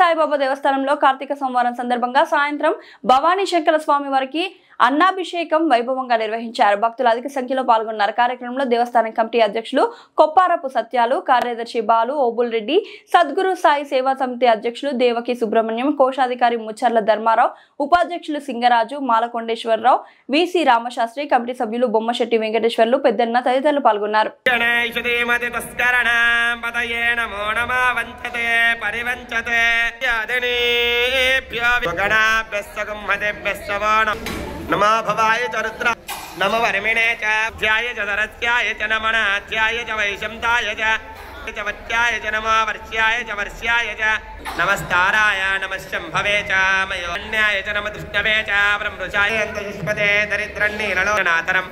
సాయిబాబా దేవస్థానంలో కార్తీక సోమవారం సందర్భంగా సాయంత్రం భవానీ శంకర స్వామి వారికి అన్నాభిషేకం వైభవంగా నిర్వహించారు. భక్తులు అధిక సంఖ్యలో పాల్గొన్నారు. కార్యక్రమంలో దేవస్థానం కమిటీ అధ్యక్షులు కొప్పారపు సత్యాలు, కార్యదర్శి బాలు, ఓబుల్ రెడ్డి, సద్గురు సాయి సేవా సమితి అధ్యక్షులు దేవకి సుబ్రహ్మణ్యం, కోశాధికారి ముచ్చర్ల ధర్మారావు, ఉపాధ్యక్షులు సింగరాజు, మాలకొండేశ్వరరావు, విసి రామశాస్త్రి, కమిటీ సభ్యులు బొమ్మశెట్టి వెంకటేశ్వర్లు, పెద్దన్న తదితరులు పాల్గొన్నారు. नमो भवाय च रुद्र नमो वर्मिणे च ध्याय च सरस्याय च नमनाध्याय च वैशंताय च वत्याय च नमो वर्ष्याय च वर्ष्याय च नमस्ताराय नमः शंभवे च मयोन्याय च नमः दृष्टवे च ब्रह्मचाय अंतयुष्पदे दरिद्रन्नीरलोचनातरम्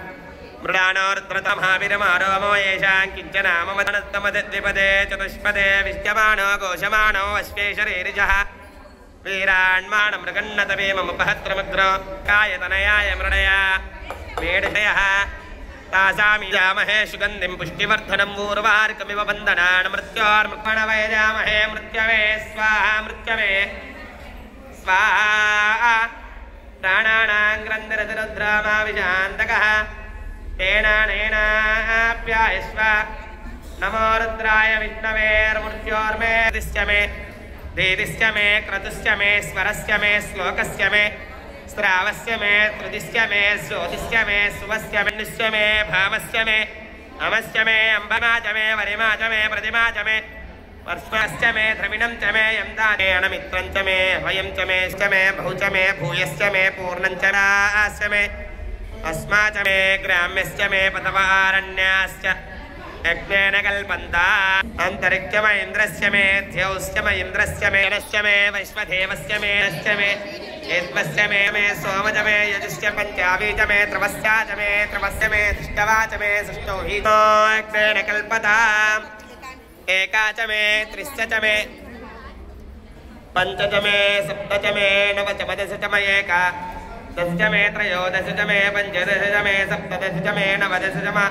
मृडानोर्द्रतमहाविरमारोमो येषां किञ्चन मम तमद्विपदे चतुष्पदे विश्यमानो घोषमाणो अश्वेशरीरिजः वीराण्माण मृगन्नतवे ममुपहत्रमुग्रो कायतनयाय मृडया मेढयः तासामि जामहे सुगन्धिं पुष्टिवर्धनं ऊर्वार्कमिव वन्दनान् मृत्योर्मृत्मणवै जामहे मृत्यवे स्वाहा मृत्यवे स्वाहा प्राणानां ग्रन्थिरतिरुद्रामाविशान्तकः तेनानेनाप्यायस्व नमो रुद्राय विष्णवेर्मृत्योर्मे दिश्यमे देदिश्च मे क्रतुश्च मे स्वरश्च मे श्लोकश्च मे श्रावस्य मे त्रुदिश्च मे ज्योतिश्च मे सुवस्य मे निश्च मे भावस्य मे अमस्य मे अंबमा च मे वरिमा च मे प्रतिमा च मे वर्ष्मश्च मे द्रविणं च मे यन्दाने अणमित्रं च मे वयं च मे च मे बहु च मे भूयश्च मे पूर्णं च रास्य मे अस्मा च मे ग्राम्यश्च मे पतवारण्याश्च यज्ञेन कल्पन्ता अंतरिक्षम इंद्रस्य मे ध्यौश्चम इंद्रस्य मे नश्च मे वैश्वदेवस्य मे नश्च मे एत्वस्य मे सोमच मे यजुश्च पंचावीच मे त्रवस्याच मे त्रवस्य मे तिष्ठवाच मे सृष्टो हि यज्ञेन कल्पता एकाच मे त्रिश्च च मे पंच च मे सप्त च मे नव च पदश च मे एका दश च मे त्रयोदश च मे पंचदश च मे सप्तदश च मे नवदश च मे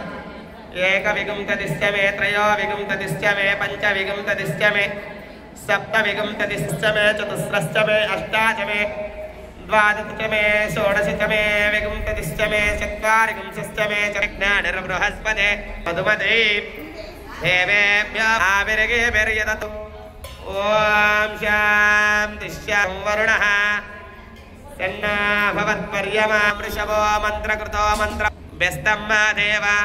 एक विगुंतदिश्च मे त्रयो विगुंतदिश्च मे पंच विगुंतदिश्च मे सप्त विगुंतदिश्च मे चतुस्रश्च मे अष्टाच मे द्वादश च मे षोडश च मे विगुंतदिश्च मे चत्वारिगुंसश्च मे चज्ञानिर्बृहस्पते मधुमते देवेभ्यो आविर्गेभिर्यदतु ओम शांति शांति वरुणः सन्ना भवत्पर्यमा वृषभो मंत्रकृतो मंत्र व्यस्तम् देवा